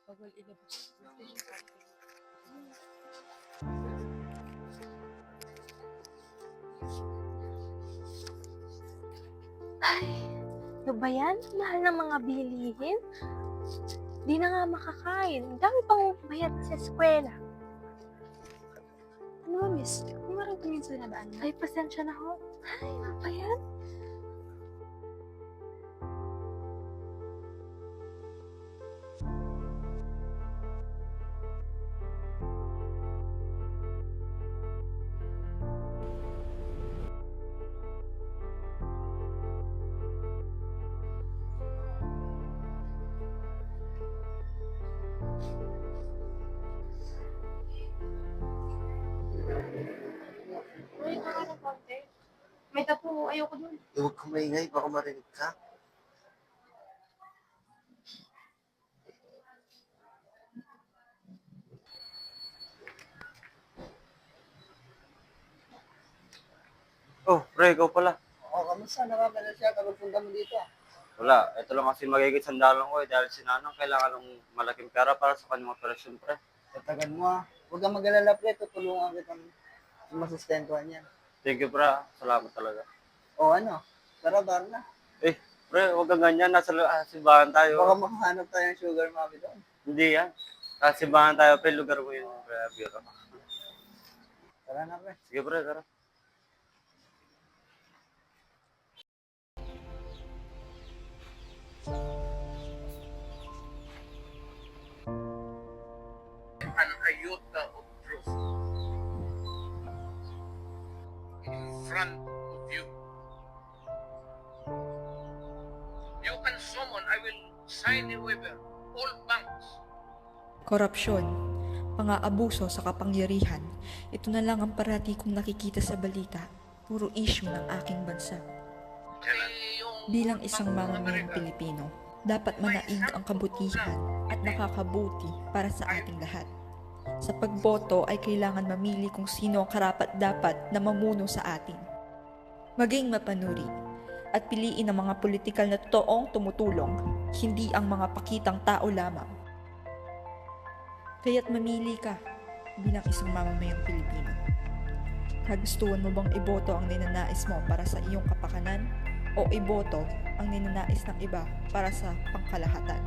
Bawal ilabas. Ay, ano ba yan? Mahal ng mga bilihin. Di na nga makakain. Ang dami pang bayad sa eskwela. Ano ba, miss? Kung marang tumingin sa nabaan mo? Ay, pasensya na ho. Ay, ano ba yan? Ay, baka ng konti. May tapo. Ayoko dun. Huwag kang maingay, baka marinig ka. Oh, pre, ikaw pala. Oo, kamusta? Nakakala siya kapag punta mo dito. Wala, ito lang kasi magiging sandalan ko eh, dahil si Nanang kailangan ng malaking pera para sa kanyang operasyon, pre. Tatagan mo ah. Huwag kang mag-alala, pre. Tutulungan kita masustentuhan yan. Thank you, pre. Salamat talaga. O ano? Tara, bar na. Eh, pre, huwag kang ganyan. Nasa simbahan tayo. Baka makahanap tayo ng sugar mommy doon. Hindi yan. Nasa simbahan tayo, pre. Lugar mo yun, pre. Biro. Tara na, pre. Sige, pre, tara. An iota of truth in front of you. You can summon, I will sign a waiver, all banks. Korupsyon, pang-aabuso sa kapangyarihan, ito na lang ang parati kong nakikita sa balita. Puro issue ng aking bansa. Bilang isang mamamayang Pilipino, dapat manaig ang kabutihan at nakakabuti para sa ating lahat. Sa pagboto ay kailangan mamili kung sino ang karapat-dapat na mamuno sa atin. Maging mapanuri at piliin ang mga politikal na totoong tumutulong, hindi ang mga pakitang tao lamang. Kaya't mamili ka bilang isang mamamayang Pilipino. Kagustuhan mo bang iboto ang ninanais mo para sa iyong kapakanan o iboto ang ninanais ng iba para sa pangkalahatan?